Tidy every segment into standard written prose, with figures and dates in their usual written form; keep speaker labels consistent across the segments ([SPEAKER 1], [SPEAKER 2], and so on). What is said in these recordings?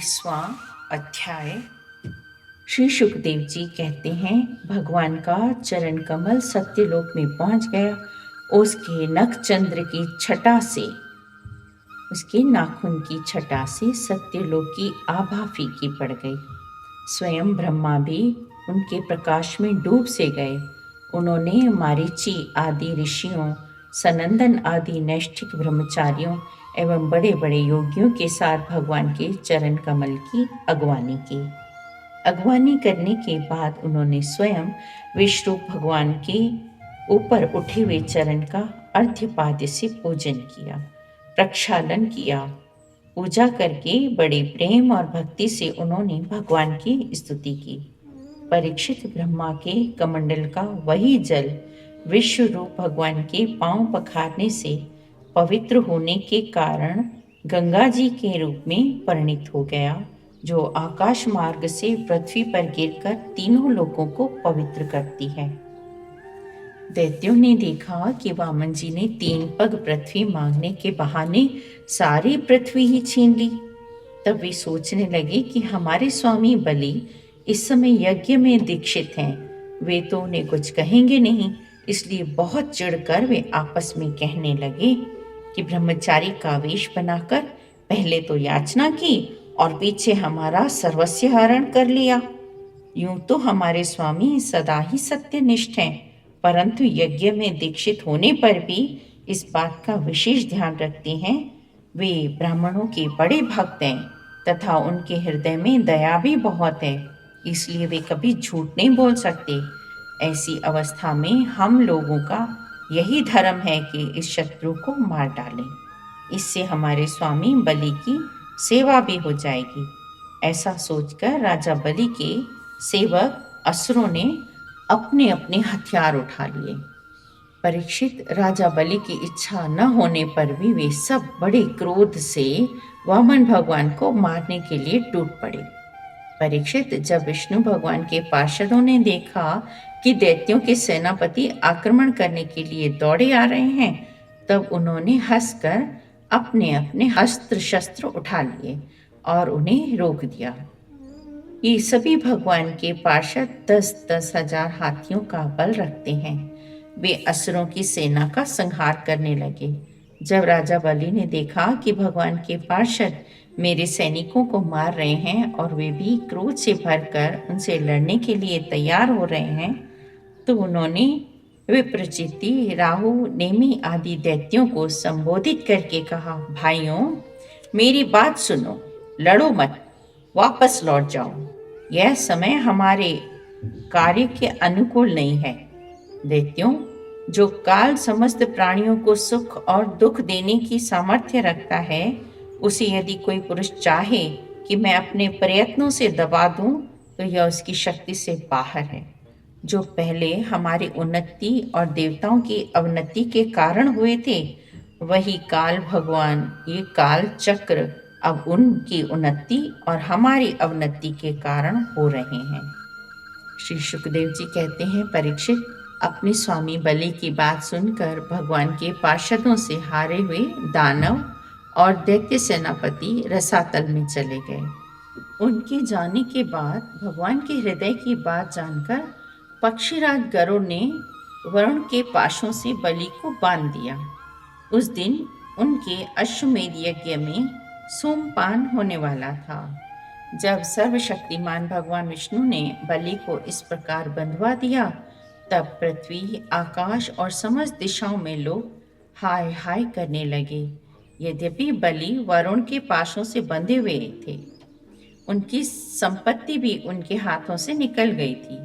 [SPEAKER 1] 20वां अध्याय। श्री सुखदेव जी कहते हैं, भगवान का चरण कमल सत्यलोक में पहुंच गया। उसके नख चंद्र की छटा से, उसके नाखून की छटा से सत्यलोक की आभा फीकी पड़ गई। स्वयं ब्रह्मा भी उनके प्रकाश में डूब से गए। उन्होंने मारीची आदि ऋषियों, सनंदन आदि नैष्ठिक ब्रह्मचारियों एवं बड़े बड़े योगियों के साथ भगवान के चरण कमल की अगवानी की। अगवानी करने के बाद उन्होंने स्वयं विश्वरूप भगवान के ऊपर उठे हुए चरण का अर्घ्यपाद्य से पूजन किया, प्रक्षालन किया। पूजा करके बड़े प्रेम और भक्ति से उन्होंने भगवान की स्तुति की। परीक्षित, ब्रह्मा के कमंडल का वही जल विश्व रूप भगवान के पांव पखारने से पवित्र होने के कारण गंगा जी के रूप में परिणित हो गया, जो आकाश मार्ग से पृथ्वी पर गिरकर तीनों लोगों को पवित्र करती है। दैत्यों ने देखा कि वामन जी ने 3 पग पृथ्वी मांगने के बहाने सारी पृथ्वी ही छीन ली। तब वे सोचने लगे कि हमारे स्वामी बलि इस समय यज्ञ में दीक्षित हैं, वे तो उन्हें कुछ कहेंगे नहीं। इसलिए बहुत चिढ़कर वे आपस में कहने लगे कि ब्रह्मचारी का वेश बनाकर पहले तो याचना की और पीछे हमारा सर्वस्व हरण कर लिया। यूं तो हमारे स्वामी सदा ही सत्यनिष्ठ हैं, परंतु यज्ञ में दीक्षित होने पर भी इस बात का विशेष ध्यान रखते हैं। वे ब्राह्मणों के बड़े भक्त हैं तथा उनके हृदय में दया भी बहुत है, इसलिए वे कभी झूठ नहीं बोल सकते। ऐसी अवस्था में हम लोगों का यही धर्म है कि इस शत्रु को मार डालें। इससे हमारे स्वामी बलि की सेवा भी हो जाएगी। ऐसा सोचकर राजा बलि के सेवक असुरों ने अपने अपने हथियार उठा लिए। परीक्षित, राजा बलि की इच्छा न होने पर भी वे सब बड़े क्रोध से वामन भगवान को मारने के लिए टूट पड़े। परीक्षित, जब विष्णु भगवान के पार्षदों ने देखा कि दैत्यों के सेनापति आक्रमण करने के लिए दौड़े आ रहे हैं, तब उन्होंने हंसकर अपने अपने अस्त्र शस्त्र उठा लिए और उन्हें रोक दिया। ये सभी भगवान के पार्षद 10-10 हजार हाथियों का बल रखते हैं। वे असुरों की सेना का संहार करने लगे। जब राजा बलि ने देखा कि भगवान के पार्षद मेरे सैनिकों को मार रहे हैं और वे भी क्रोध से भरकर उनसे लड़ने के लिए तैयार हो रहे हैं, तो उन्होंने विप्रचिति, राहु, नेमि आदि दैत्यों को संबोधित करके कहा, भाइयों, मेरी बात सुनो, लड़ो मत, वापस लौट जाओ। यह समय हमारे कार्य के अनुकूल नहीं है। दैत्यों, जो काल समस्त प्राणियों को सुख और दुख देने की सामर्थ्य रखता है, उसे यदि कोई पुरुष चाहे कि मैं अपने प्रयत्नों से दबा दूं, तो यह उसकी शक्ति से बाहर है। जो पहले हमारी उन्नति और देवताओं की अवनति के कारण हुए थे, वही काल भगवान, ये काल चक्र अब उनकी उन्नति और हमारी अवनति के कारण हो रहे हैं। श्री सुखदेव जी कहते हैं, परीक्षित, अपने स्वामी बलि की बात सुनकर भगवान के पार्षदों से हारे हुए दानव और दैत्य सेनापति रसातल में चले गए। उनके जाने के बाद भगवान के हृदय की बात जानकर पक्षीराज गरुड़ ने वरुण के पाशों से बलि को बांध दिया। उस दिन उनके अश्वमेध यज्ञ में सोमपान होने वाला था। जब सर्वशक्तिमान भगवान विष्णु ने बलि को इस प्रकार बंधवा दिया, तब पृथ्वी, आकाश और समस्त दिशाओं में लोग हाय हाय करने लगे। यद्यपि बलि वरुण के पाशों से बंधे हुए थे, उनकी संपत्ति भी उनके हाथों से निकल गई थी,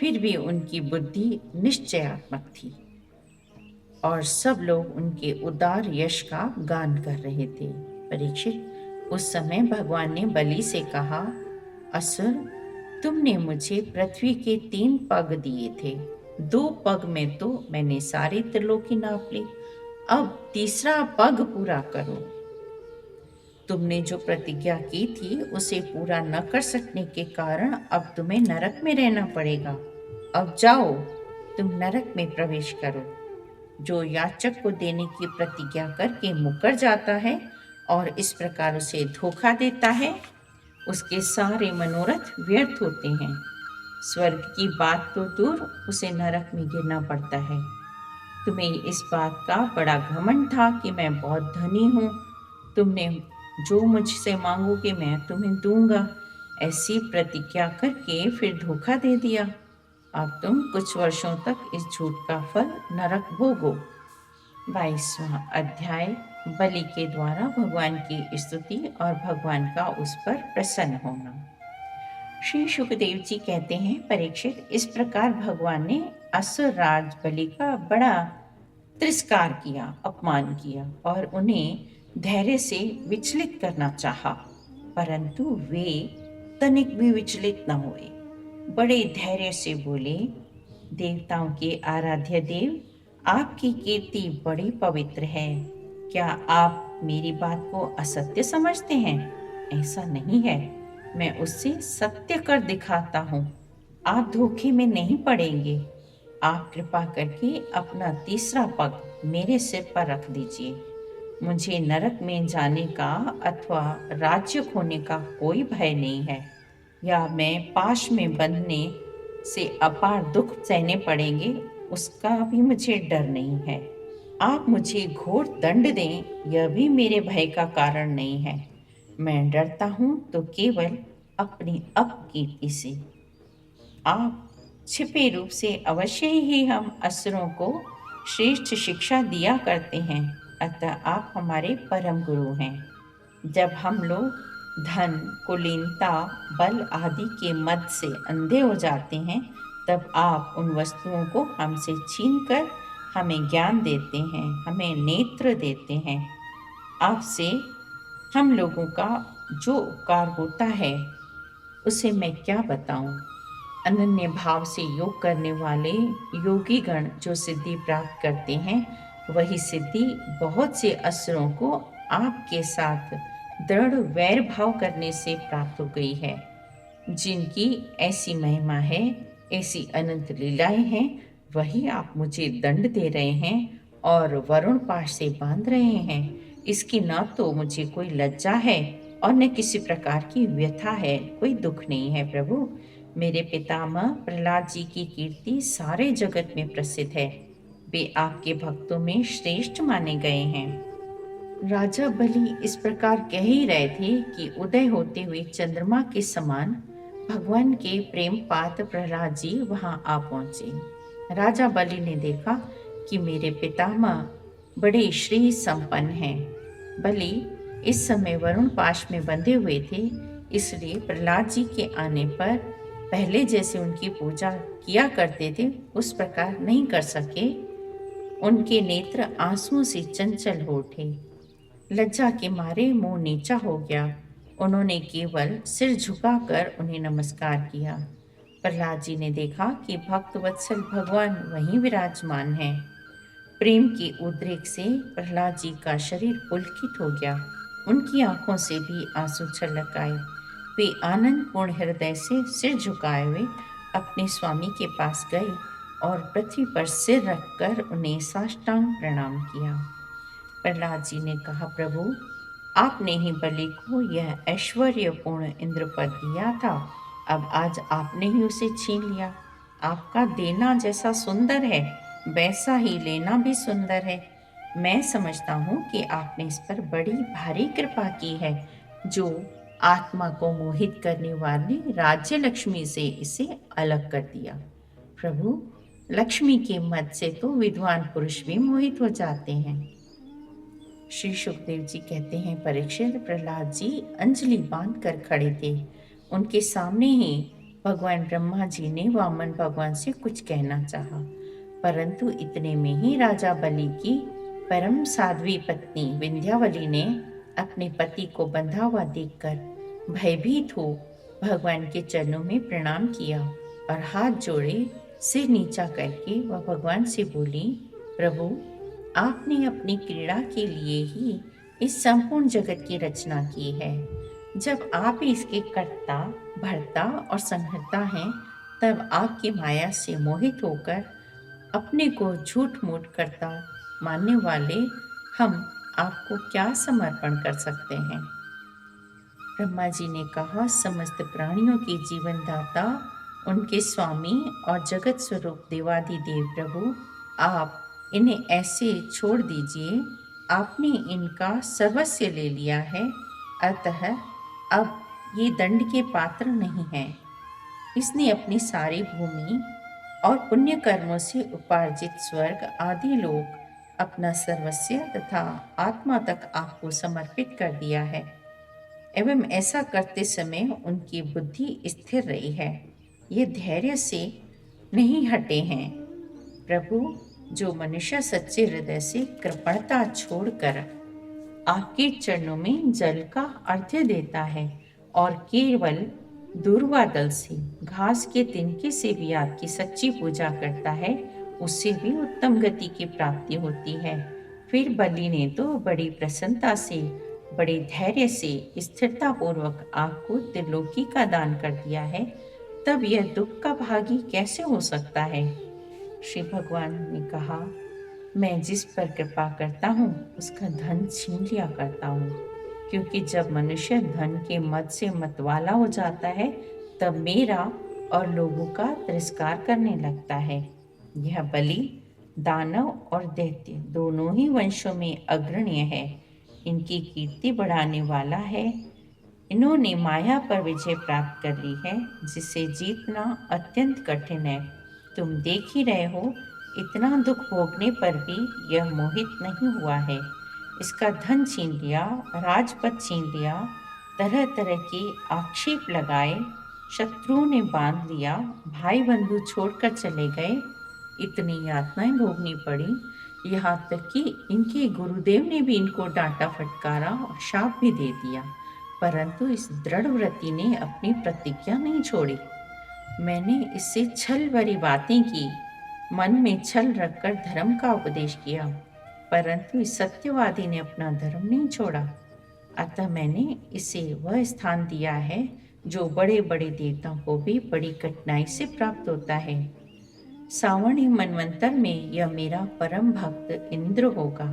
[SPEAKER 1] फिर भी उनकी बुद्धि निश्चयात्मक थी और सब लोग उनके उदार यश का गान कर रहे थे। परीक्षित, उस समय भगवान ने बलि से कहा, असुर, तुमने मुझे पृथ्वी के 3 पग दिए थे। 2 पग में तो मैंने सारी त्रिलोकी नाप ली, अब तीसरा पग पूरा करो। तुमने जो प्रतिज्ञा की थी उसे पूरा न कर सकने के कारण अब तुम्हें नरक में रहना पड़ेगा। अब जाओ, तुम नरक में प्रवेश करो। जो याचक को देने की प्रतिज्ञा करके मुकर जाता है और इस प्रकार उसे धोखा देता है, उसके सारे मनोरथ व्यर्थ होते हैं। स्वर्ग की बात तो दूर, उसे नरक में गिरना पड़ता है। तुम्हें इस बात का बड़ा घमंड था कि मैं बहुत धनी हूँ। तुमने जो मुझसे मांगोगे मैं तुम्हें दूंगा, ऐसी प्रतिज्ञा करके फिर धोखा दे दिया। अब तुम कुछ वर्षों तक इस झूठ का फल नरक भोगो। 22वां अध्याय, बलि के द्वारा भगवान की स्तुति और भगवान का उस पर प्रसन्न होना। श्री सुखदेव जी कहते हैं, परीक्षित, इस प्रकार भगवान ने असुर राज बलि का बड़ा तिरस्कार किया, अपमान किया और उन्हें धैर्य से विचलित करना चाहा, परंतु वे तनिक भी विचलित न हुए। बड़े धैर्य से बोले, देवताओं के आराध्य देव, आपकी कीर्ति बड़ी पवित्र है। क्या आप मेरी बात को असत्य समझते हैं? ऐसा नहीं है। मैं उससे सत्य कर दिखाता हूँ। आप धोखे में नहीं पड़ेंगे। आप कृपा करके अपना तीसरा पग मेरे सिर पर रख दीजिए। मुझे नरक में जाने का अथवा राज्य खोने का कोई भय नहीं है, या मैं पाश में बंधने से अपार दुख सहने पड़ेंगे, उसका भी मुझे डर नहीं है। आप मुझे घोर दंड दें, यह भी मेरे भय का कारण नहीं है। मैं डरता हूँ तो केवल अपनी अपकीर्ति से। आप छिपे रूप से अवश्य ही हम असुरों को श्रेष्ठ शिक्षा दिया करते हैं, अतः आप हमारे परम गुरु हैं। जब हम लोग धन, कुलीनता, बल आदि के मद से अंधे हो जाते हैं, तब आप उन वस्तुओं को हमसे छीनकर हमें ज्ञान देते हैं, हमें नेत्र देते हैं। आपसे हम लोगों का जो उपकार होता है उसे मैं क्या बताऊं। अनन्य भाव से योग करने वाले योगी गण जो सिद्धि प्राप्त करते हैं, वही सिद्धि बहुत से असुरों को आपके साथ दृढ़ वैर भाव करने से प्राप्त हो गई है। जिनकी ऐसी महिमा है, ऐसी अनंत लीलाएं हैं, वही आप मुझे दंड दे रहे हैं और वरुण पाश से बांध रहे हैं। इसकी न तो मुझे कोई लज्जा है और न किसी प्रकार की व्यथा है, कोई दुख नहीं है प्रभु। मेरे पितामह प्रहलाद जी की कीर्ति सारे जगत में प्रसिद्ध है। वे आपके भक्तों में श्रेष्ठ माने गए हैं। राजा बलि इस प्रकार कह ही रहे थे कि उदय होते हुए चंद्रमा के समान भगवान के प्रेम पात्र प्रहलाद जी वहां आ पहुंचे। राजा बलि ने देखा कि मेरे पितामह बड़े श्री संपन्न हैं। बलि इस समय वरुण पाश में बंधे हुए थे, इसलिए प्रहलाद जी के आने पर पहले जैसे उनकी पूजा किया करते थे उस प्रकार नहीं कर सके। उनके नेत्र आंसुओं से चंचल हो उठे। लज्जा के मारे मुंह नीचा हो गया। उन्होंने केवल सिर झुकाकर उन्हें नमस्कार किया। प्रहलाद जी ने देखा कि भक्त वत्सल भगवान वहीं विराजमान हैं। प्रेम के उद्रेक से प्रहलाद जी का शरीर पुलकित हो गया। उनकी आंखों से भी आंसू छलक आए। वे आनंद पूर्ण हृदय से सिर झुकाए हुए अपने स्वामी के पास गए और पृथ्वी पर सिर रखकर उन्हें साष्टांग प्रणाम किया। प्रहलाद जी ने कहा, प्रभु, आपने ही बलि को यह ऐश्वर्यपूर्ण इंद्रपद दिया था, अब आज आपने ही उसे छीन लिया। आपका देना जैसा सुंदर है, वैसा ही लेना भी सुंदर है। मैं समझता हूँ कि आपने इस पर बड़ी भारी कृपा की है, जो आत्मा को मोहित करने वाली राज्य लक्ष्मी से इसे अलग कर दिया। प्रभु, लक्ष्मी के मद से तो विद्वान पुरुष भी मोहित हो जाते हैं। श्री सुखदेव जी कहते हैं, परीक्षित, प्रहलाद जी अंजलि बांध कर खड़े थे। उनके सामने ही भगवान ब्रह्मा जी ने वामन भगवान से कुछ कहना चाहा, परंतु इतने में ही राजा बलि की परम साध्वी पत्नी विंध्यावली ने अपने पति को बंधा हुआ देखकर भयभीत हो भगवान के चरणों में प्रणाम किया और हाथ जोड़े सिर नीचा करके वह भगवान से बोली, प्रभु, आपने अपनी क्रीड़ा के लिए ही इस संपूर्ण जगत की रचना की है। जब आप इसके कर्ता, भर्ता और संहर्ता हैं, तब आपकी माया से मोहित होकर अपने को झूठ मूठ करता मानने वाले हम आपको क्या समर्पण कर सकते हैं। ब्रह्मा जी ने कहा, समस्त प्राणियों के जीवनदाता, उनके स्वामी और जगत स्वरूप देवाधिदेव प्रभु, आप इन्हें ऐसे छोड़ दीजिए। आपने इनका सर्वस्व ले लिया है, अतः अब ये दंड के पात्र नहीं है। इसने अपनी सारी भूमि और पुण्य कर्मों से उपार्जित स्वर्ग आदि लोग, अपना सर्वस्व तथा आत्मा तक आपको समर्पित कर दिया है, एवं ऐसा करते समय उनकी बुद्धि स्थिर रही है। ये धैर्य से नहीं हटे हैं। प्रभु, जो मनुष्य सच्चे हृदय से कृपणता छोड़कर आपके चरणों में जल का अर्घ्य देता है और केवल दूर्वा दल से, घास के तिनके से भी आपकी सच्ची पूजा करता है, उससे भी उत्तम गति की प्राप्ति होती है। फिर बलि ने तो बड़ी प्रसन्नता से, बड़े धैर्य से, स्थिरता पूर्वक आपको त्रिलोकी का दान कर दिया है, तब यह दुख का भागी कैसे हो सकता है? श्री भगवान ने कहा, मैं जिस पर कृपा करता हूँ उसका धन छीन लिया करता हूँ, क्योंकि जब मनुष्य धन के मद से मतवाला हो जाता है, तब मेरा और लोगों का तिरस्कार करने लगता है। यह बलि दानव और दैत्य दोनों ही वंशों में अग्रणीय है। इनकी कीर्ति बढ़ाने वाला है। इन्होंने माया पर विजय प्राप्त कर ली है, जिसे जीतना अत्यंत कठिन है। तुम देख ही रहे हो, इतना दुख भोगने पर भी यह मोहित नहीं हुआ है। इसका धन छीन लिया, राजपद छीन लिया, तरह तरह के आक्षेप लगाए, शत्रुओं ने बांध लिया, भाई बंधु छोड़कर चले गए, इतनी यातनाएं भोगनी पड़ी। यहाँ तक कि इनके गुरुदेव ने भी इनको डांटा फटकारा और शाप भी दे दिया, परंतु इस दृढ़ व्रति ने अपनी प्रतिज्ञा नहीं छोड़ी। मैंने इससे छल भरी बातें की, मन में छल रखकर धर्म का उपदेश किया, परंतु इस सत्यवादी ने अपना धर्म नहीं छोड़ा। अतः मैंने इसे वह स्थान दिया है जो बड़े बड़े देवताओं को भी बड़ी कठिनाई से प्राप्त होता है। सावणी मनवंतर में यह मेरा परम भक्त इंद्र होगा।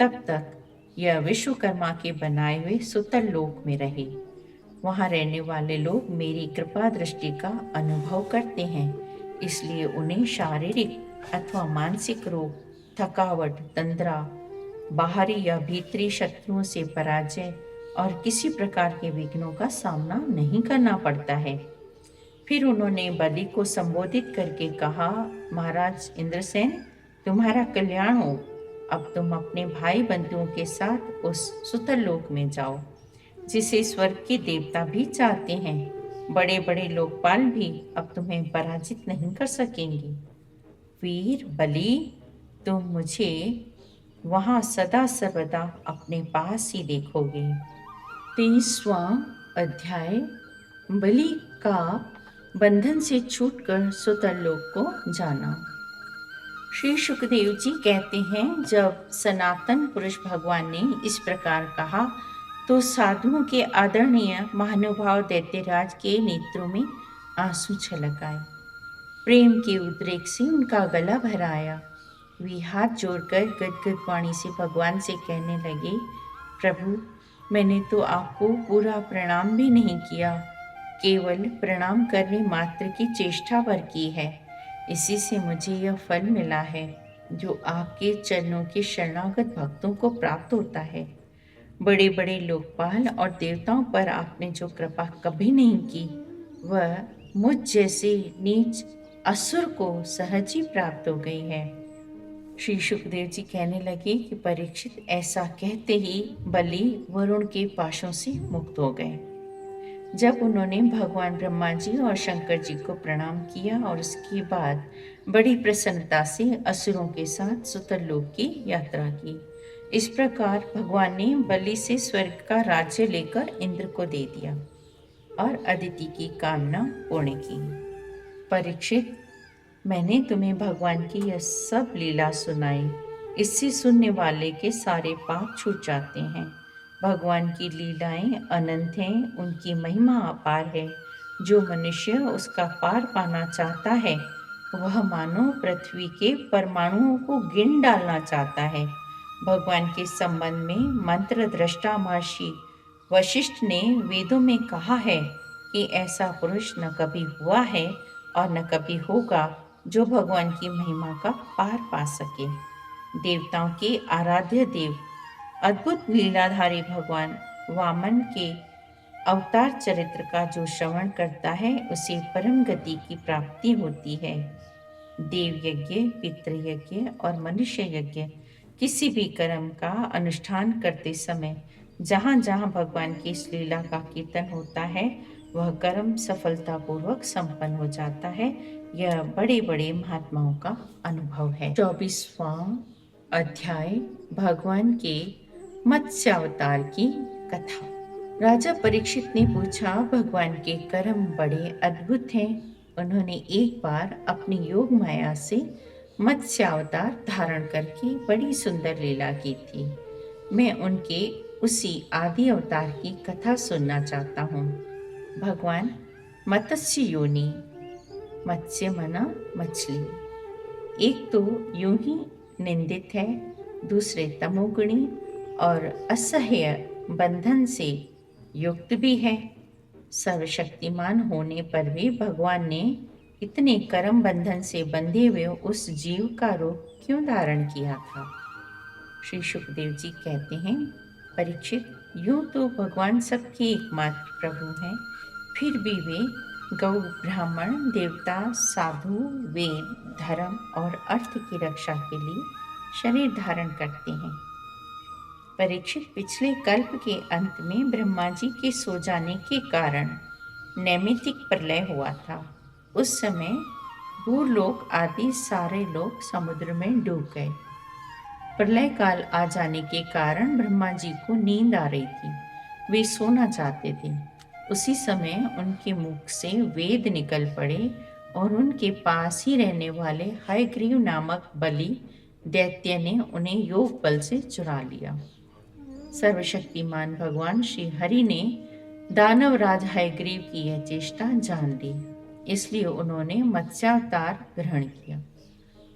[SPEAKER 1] तब तक यह विश्वकर्मा के बनाए हुए सुतल लोक में रहे। वहाँ रहने वाले लोग मेरी कृपा दृष्टि का अनुभव करते हैं, इसलिए उन्हें शारीरिक अथवा मानसिक रोग, थकावट, तंद्रा, बाहरी या भीतरी शत्रुओं से पराजय और किसी प्रकार के विघ्नों का सामना नहीं करना पड़ता है। फिर उन्होंने बलि को संबोधित करके कहा, महाराज इंद्रसेन, तुम्हारा कल्याण हो। अब तुम अपने भाई बंधुओं के साथ उस सुतल लोक में जाओ, जिसे स्वर्ग के देवता भी चाहते हैं। बड़े बड़े लोकपाल भी अब तुम्हें पराजित नहीं कर सकेंगे। वीर बलि, तुम मुझे वहाँ सदा सर्वदा अपने पास ही देखोगे। 23वां अध्याय, बलि का बंधन से छूटकर सुतल लोक को जाना। श्री सुखदेव जी कहते हैं, जब सनातन पुरुष भगवान ने इस प्रकार कहा तो साधुओं के आदरणीय महानुभाव दैत्यराज के नेत्रों में आंसू छलक आए। प्रेम के उद्रेक से उनका गला भर आया। वे हाथ जोड़कर गदगद वाणी से भगवान से कहने लगे, प्रभु, मैंने तो आपको पूरा प्रणाम भी नहीं किया, केवल प्रणाम करने मात्र की चेष्टा भर की है। इसी से मुझे यह फल मिला है जो आपके चरणों के शरणागत भक्तों को प्राप्त होता है। बड़े बड़े लोकपाल और देवताओं पर आपने जो कृपा कभी नहीं की, वह मुझ जैसे नीच असुर को सहज ही प्राप्त हो गई है। श्री सुखदेव जी कहने लगे कि परीक्षित, ऐसा कहते ही बलि वरुण के पाशों से मुक्त हो गए। जब उन्होंने भगवान ब्रह्मा जी और शंकर जी को प्रणाम किया और उसके बाद बड़ी प्रसन्नता से असुरों के साथ सुतल लोक की यात्रा की। इस प्रकार भगवान ने बलि से स्वर्ग का राज्य लेकर इंद्र को दे दिया और अदिति की कामना पूर्ण की। परीक्षित, मैंने तुम्हें भगवान की यह सब लीला सुनाई। इससे सुनने वाले के सारे पाप छूट जाते हैं। भगवान की लीलाएं अनंत हैं, उनकी महिमा अपार है। जो मनुष्य उसका पार पाना चाहता है, वह मानो पृथ्वी के परमाणुओं को गिन डालना चाहता है। भगवान के संबंध में मंत्र दृष्टा महर्षि वशिष्ठ ने वेदों में कहा है कि ऐसा पुरुष न कभी हुआ है और न कभी होगा जो भगवान की महिमा का पार पा सके। देवताओं के आराध्य देव, अद्भुत लीलाधारी भगवान वामन के अवतार चरित्र का जो श्रवण करता है उसे परम गति की प्राप्ति होती है। देव यज्ञ, पितृ यज्ञ और मनुष्य यज्ञ किसी भी कर्म का अनुष्ठान करते समय जहाँ जहाँ भगवान की इस लीला का कीर्तन होता है वह कर्म सफलतापूर्वक संपन्न हो जाता है। यह बड़े बड़े महात्माओं का अनुभव है। 24वां अध्याय, भगवान के मत्स्यावतार की कथा। राजा परीक्षित ने पूछा, भगवान के कर्म बड़े अद्भुत हैं। उन्होंने एक बार अपनी योग माया से मत्स्यावतार धारण करके बड़ी सुंदर लीला की थी। मैं उनके उसी आदि अवतार की कथा सुनना चाहता हूँ। भगवान मत्स्य योनि, मत्स्य मना मछली, एक तो यूं ही निंदित है, दूसरे तमोगुणी और असह्य बंधन से युक्त भी है। सर्वशक्तिमान होने पर भी भगवान ने इतने कर्म बंधन से बंधे हुए उस जीव का रूप क्यों धारण किया था? श्री सुखदेव जी कहते हैं, परीक्षित, यूं तो भगवान सबके एकमात्र प्रभु हैं, फिर भी वे गौ, ब्राह्मण, देवता, साधु, वेद, धर्म और अर्थ की रक्षा के लिए शरीर धारण करते हैं। परीक्षित, पिछले कल्प के अंत में ब्रह्मा जी के सो जाने के कारण नैमित्तिक प्रलय हुआ था। उस समय भूलोक आदि सारे लोग समुद्र में डूब गए। प्रलय काल आ जाने के कारण ब्रह्मा जी को नींद आ रही थी, वे सोना चाहते थे। उसी समय उनके मुख से वेद निकल पड़े और उनके पास ही रहने वाले हयग्रीव नामक बलि दैत्य ने उन्हें योग बल से चुरा लिया। सर्वशक्तिमान भगवान श्री हरि ने दानवराज हयग्रीव की यह चेष्टा जान ली, इसलिए उन्होंने मत्स्यावतार ग्रहण किया।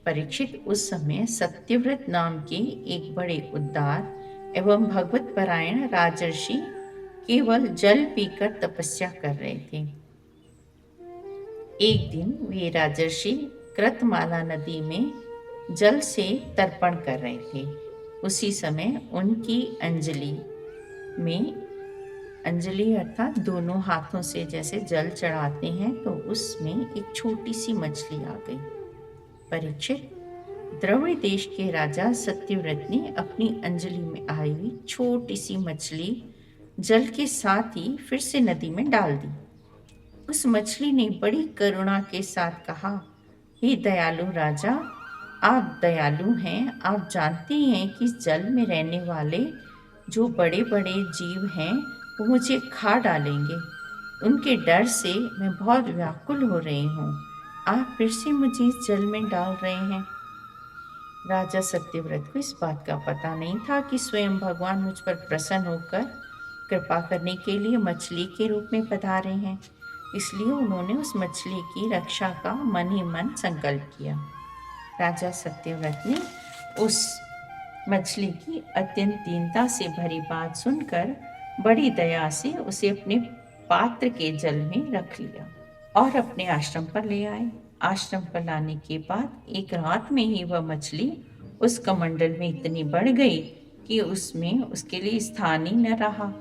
[SPEAKER 1] परीक्षित, उस समय सत्यव्रत नाम के एक बड़े उदार एवं भगवत परायण राजर्षि केवल जल पीकर तपस्या कर रहे थे। एक दिन वे राजर्षि कृतमाला नदी में जल से तर्पण कर रहे थे। उसी समय उनकी अंजलि में, अंजलि अर्थात दोनों हाथों से जैसे जल चढ़ाते हैं, तो उसमें एक छोटी सी मछली आ गई। परीक्षित, द्रविड़ देश के राजा सत्यव्रत ने अपनी अंजलि में आई हुई छोटी सी मछली जल के साथ ही फिर से नदी में डाल दी। उस मछली ने बड़ी करुणा के साथ कहा, हे दयालु राजा, आप दयालु हैं। आप जानते हैं कि जल में रहने वाले जो बड़े बड़े जीव हैं वो मुझे खा डालेंगे। उनके डर से मैं बहुत व्याकुल हो रही हूँ। आप फिर से मुझे इस जल में डाल रहे हैं। राजा सत्यव्रत को इस बात का पता नहीं था कि स्वयं भगवान मुझ पर प्रसन्न होकर कृपा करने के लिए मछली के रूप में पधारे हैं, इसलिए उन्होंने उस मछली की रक्षा का मन ही मन संकल्प किया। राजा सत्यव्रत ने उस मछली की अत्यंत दीनता से भरी बात सुनकर बड़ी दया से उसे अपने पात्र के जल में रख लिया और अपने आश्रम पर ले आए। आश्रम पर लाने के बाद एक रात में ही वह मछली उस कमंडल में इतनी बढ़ गई कि उसमें उसके लिए स्थान ही न रहा।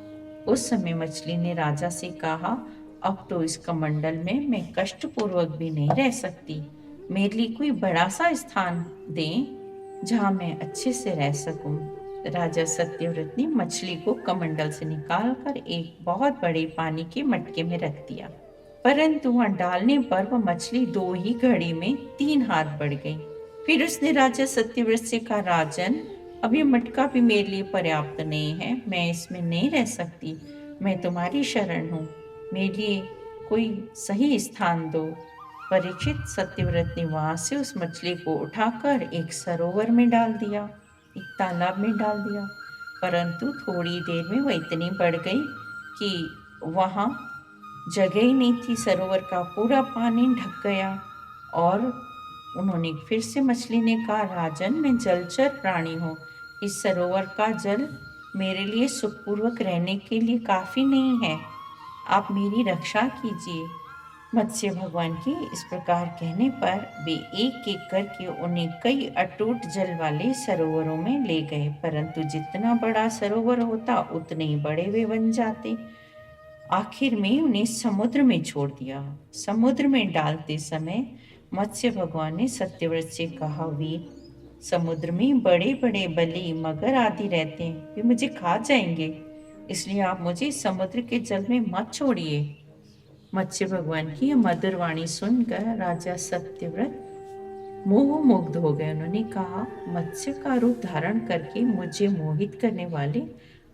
[SPEAKER 1] उस समय मछली ने राजा से कहा, अब तो इस कमंडल में मैं कष्टपूर्वक भी नहीं रह सकती। मेरे लिए कोई बड़ा सा स्थान दें जहाँ मैं अच्छे से रह सकूं। राजा सत्यव्रत ने मछली को कमंडल से निकालकर एक बहुत बड़े पानी के मटके में रख दिया, परंतु वहां डालने पर वह मछली 2 ही घड़ी में 3 हाथ बढ़ गई। फिर उसने राजा सत्यव्रत से कहा, राजन, अब ये मटका भी मेरे लिए पर्याप्त नहीं है, मैं इसमें नहीं रह सकती। मैं तुम्हारी शरण हूँ, मेरे लिए कोई सही स्थान दो। परीक्षित, सत्यव्रत ने वहां से उस मछली को उठाकर एक सरोवर में डाल दिया, एक तालाब में डाल दिया, परंतु थोड़ी देर में वह इतनी बढ़ गई कि वहां जगह ही नहीं थी। सरोवर का पूरा पानी ढक गया और उन्होंने फिर से, मछली ने कहा, राजन, मैं जलचर प्राणी हूँ, इस सरोवर का जल मेरे लिए सुखपूर्वक रहने के लिए काफ़ी नहीं है। आप मेरी रक्षा कीजिए। मत्स्य भगवान के इस प्रकार कहने पर वे एक एक करके उन्हें कई अटूट जल वाले सरोवरों में ले गए, परंतु जितना बड़ा सरोवर होता उतने ही बड़े वे बन जाते। आखिर में उन्हें समुद्र में छोड़ दिया। समुद्र में डालते समय मत्स्य भगवान ने सत्यव्रत से कहा, वीर, समुद्र में बड़े बड़े बलि मगर आदि रहते हैं, वे मुझे खा जाएंगे, इसलिए आप मुझे समुद्र के जल में मत छोड़िए। मत्स्य भगवान की यह मधुर वाणी सुनकर राजा सत्यव्रत मोह मुग्ध हो गए। उन्होंने कहा, मत्स्य का रूप धारण करके मुझे मोहित करने वाले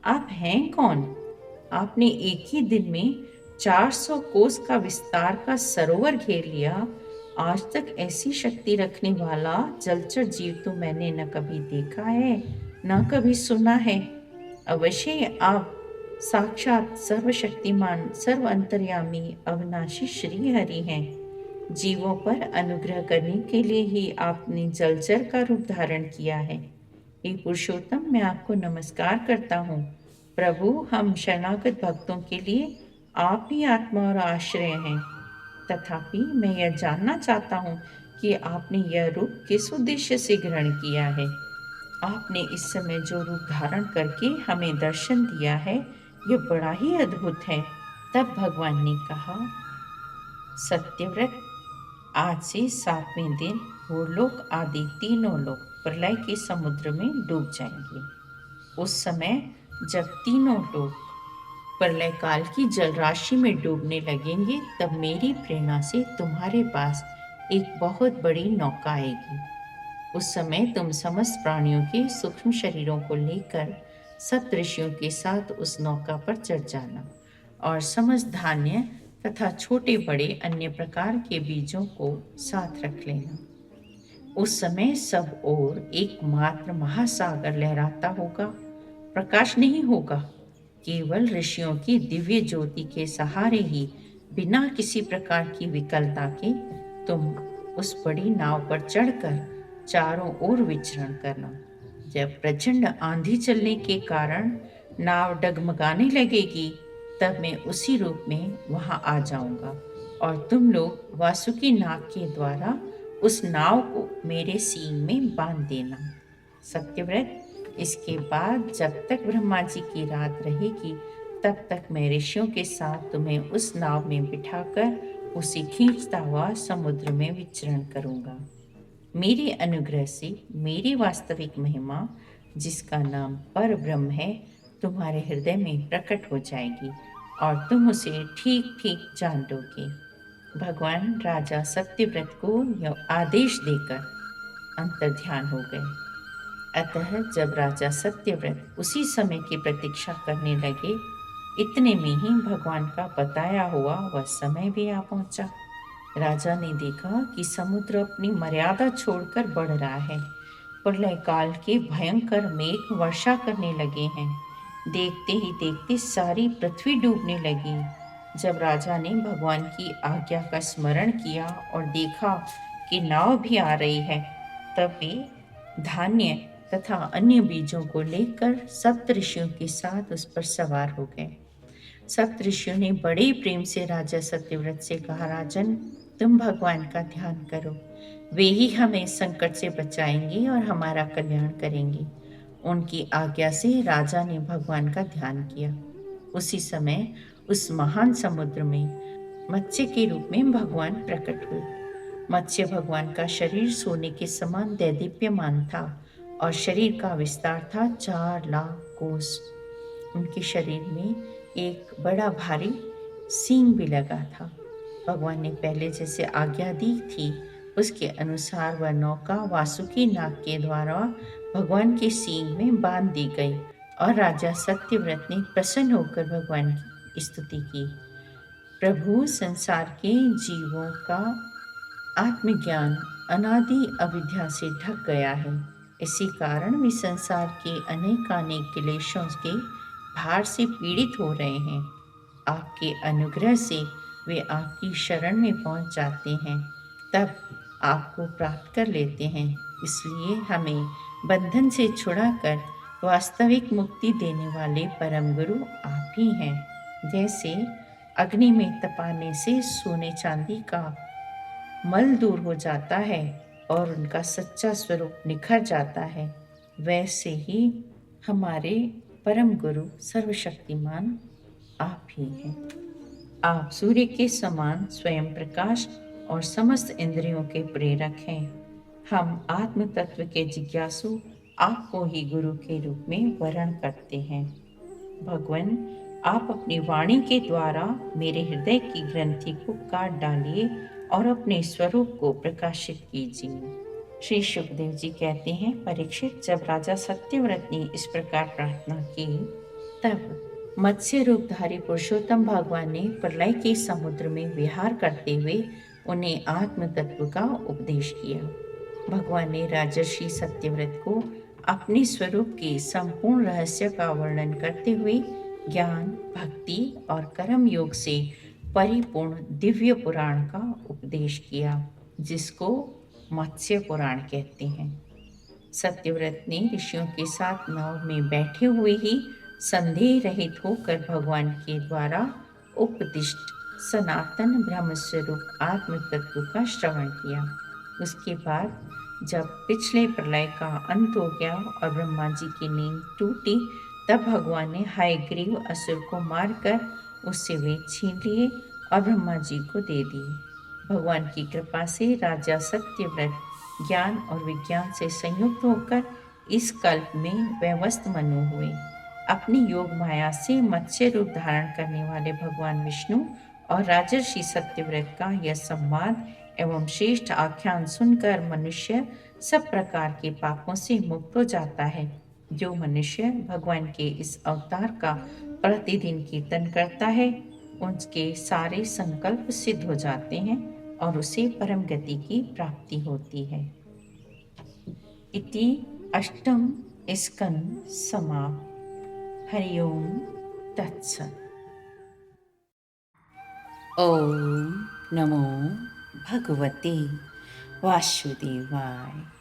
[SPEAKER 1] आप हैं कौन? आपने एक ही दिन में 400 कोस का विस्तार का सरोवर घेर लिया। आज तक ऐसी शक्ति रखने वाला जलचर जीव तो मैंने न कभी देखा है, न कभी सुना है। अवश्य आप साक्षात सर्वशक्तिमान, सर्व अंतर्यामी, अविनाशी श्री हरि हैं। जीवों पर अनुग्रह करने के लिए ही आपने जलचर का रूप धारण किया है। हे पुरुषोत्तम, मैं आपको नमस्कार करता हूँ। प्रभु, हम शरणागत भक्तों के लिए आप ही आत्मा और आश्रय हैं। तथापि मैं यह जानना चाहता हूँ कि आपने यह रूप किस उद्देश्य से ग्रहण किया है। आपने इस समय जो रूप धारण करके हमें दर्शन दिया है, यह बड़ा ही अद्भुत है। तब भगवान ने कहा, सत्यव्रत, आज से 7वें दिन भूलोक आदि तीनों लोग प्रलय के समुद्र में डूब जाएंगे। उस समय जब तीनों लोग प्रलय काल की जलराशि में डूबने लगेंगे, तब मेरी प्रेरणा से तुम्हारे पास एक बहुत बड़ी नौका आएगी। उस समय तुम समस्त प्राणियों के सूक्ष्म शरीरों को लेकर सप्तऋषियों के साथ उस नौका पर चढ़ जाना और समस्त धान्य तथा छोटे बड़े अन्य प्रकार के बीजों को साथ रख लेना। उस समय सब ओर एकमात्र महासागर लहराता होगा। प्रकाश नहीं होगा, केवल ऋषियों की दिव्य ज्योति के सहारे ही बिना किसी प्रकार की विकलता के तुम उस बड़ी नाव पर चढ़कर चारों ओर विचरण करना। जब प्रचंड आंधी चलने के कारण नाव डगमगाने लगेगी, तब मैं उसी रूप में वहां आ जाऊंगा और तुम लोग वासुकी नाग के द्वारा उस नाव को मेरे सींग में बांध देना। सत्यव्रत, इसके बाद जब तक ब्रह्मा जी की रात रहेगी, तब तक मैं ऋषियों के साथ तुम्हें उस नाव में बिठाकर उसे खींचता हुआ समुद्र में विचरण करूंगा। मेरे अनुग्रह से मेरी वास्तविक महिमा, जिसका नाम पर ब्रह्म है, तुम्हारे हृदय में प्रकट हो जाएगी और तुम उसे ठीक ठीक जान लोगे। भगवान राजा सत्यव्रत को यह आदेश देकर अंतर्ध्यान हो गए। अतः जब राजा सत्यव्रत उसी समय की प्रतीक्षा करने लगे, इतने में ही भगवान का बताया हुआ वह समय भी आ पहुंचा। राजा ने देखा कि समुद्र अपनी मर्यादा छोड़कर बढ़ रहा है। प्रलय काल के भयंकर मेघ वर्षा करने लगे हैं। देखते ही देखते सारी पृथ्वी डूबने लगी। जब राजा ने भगवान की आज्ञा का स्मरण किया और देखा कि नाव भी आ रही है, तब वे धान्य तथा अन्य बीजों को लेकर सप्तऋषियों के साथ उस पर सवार हो गए। सप्तऋषियों ने बड़े प्रेम से राजा सत्यव्रत से कहा, राजन, तुम भगवान का ध्यान करो, वे ही हमें संकट से बचाएंगे और हमारा कल्याण करेंगे। उनकी आज्ञा से राजा ने भगवान का ध्यान किया। उसी समय उस महान समुद्र में मत्स्य के रूप में भगवान प्रकट हुए। मत्स्य भगवान का शरीर सोने के समान दैदीप्यमान था और शरीर का विस्तार था 4 लाख कोस। उनके शरीर में एक बड़ा भारी सींग भी लगा था। भगवान ने पहले जैसे आज्ञा दी थी, उसके अनुसार वह नौका वासुकी नाग के द्वारा भगवान के सींग में बांध दी गई और राजा सत्यव्रत ने प्रसन्न होकर भगवान की स्तुति की। प्रभु, संसार के जीवों का आत्मज्ञान अनादि अविद्या से ढक गया है। इसी कारण वे संसार के अनेकानेक क्लेशों के भार से पीड़ित हो रहे हैं। आपके अनुग्रह से वे आपकी शरण में पहुंच जाते हैं, तब आपको प्राप्त कर लेते हैं। इसलिए हमें बंधन से छुड़ाकर वास्तविक मुक्ति देने वाले परम गुरु आप ही हैं। जैसे अग्नि में तपाने से सोने चांदी का मल दूर हो जाता है और उनका सच्चा स्वरूप निखर जाता है, वैसे ही हमारे परम गुरु सर्वशक्तिमान आप ही हैं। आप सूर्य के समान स्वयं प्रकाश और समस्त इंद्रियों के प्रेरक हैं। हम आत्म तत्व के जिज्ञासु आपको ही गुरु के रूप में वर्ण करते हैं। भगवान, आप अपनी वाणी के द्वारा मेरे हृदय की ग्रंथि को काट डालिए और अपने स्वरूप को प्रकाशित कीजिए। श्री सुखदेव जी कहते हैं, परीक्षित, जब राजा सत्यव्रत ने इस प्रकार प्रार्थना की, तब मत्स्य रूपधारी पुरुषोत्तम भगवान ने प्रलय के समुद्र में विहार करते हुए उन्हें आत्म तत्व का उपदेश किया। भगवान ने राजर्षि सत्यव्रत को अपने स्वरूप के संपूर्ण रहस्य का वर्णन करते हुए ज्ञान, भक्ति और कर्म योग से परिपूर्ण दिव्य पुराण का उपदेश किया, जिसको मत्स्य पुराण कहते हैं। सत्यव्रत ने ऋषियों के साथ नाव में बैठे हुए ही संदेह रहित होकर भगवान के द्वारा उपदिष्ट सनातन ब्रह्म स्वरूप आत्म तत्व का श्रवण किया। उसके बाद जब पिछले प्रलय का अंत हो गया और ब्रह्मा जी की नींद टूटी, तब भगवान ने हयग्रीव असुर को मारकर उससे वेद छीन लिए और ब्रह्मा जी को दे दिए। भगवान की कृपा से राजा सत्यव्रत ज्ञान और विज्ञान से संयुक्त होकर इस कल्प में व्यवस्थ मनु हुए। अपनी योग माया से मत्स्य रूप धारण करने वाले भगवान विष्णु और राजर्षि सत्यव्रत का यह संवाद एवं श्रेष्ठ आख्यान सुनकर मनुष्य सब प्रकार के पापों से मुक्त हो जाता है। जो मनुष्य भगवान के इस अवतार का प्रतिदिन कीर्तन करता है, उसके सारे संकल्प सिद्ध हो जाते हैं और उसे परम गति की प्राप्ति होती है। इति अष्टम स्कंद समाप्त। हरि ओम तत्सत्। ओम नमो भगवते वासुदेवाय।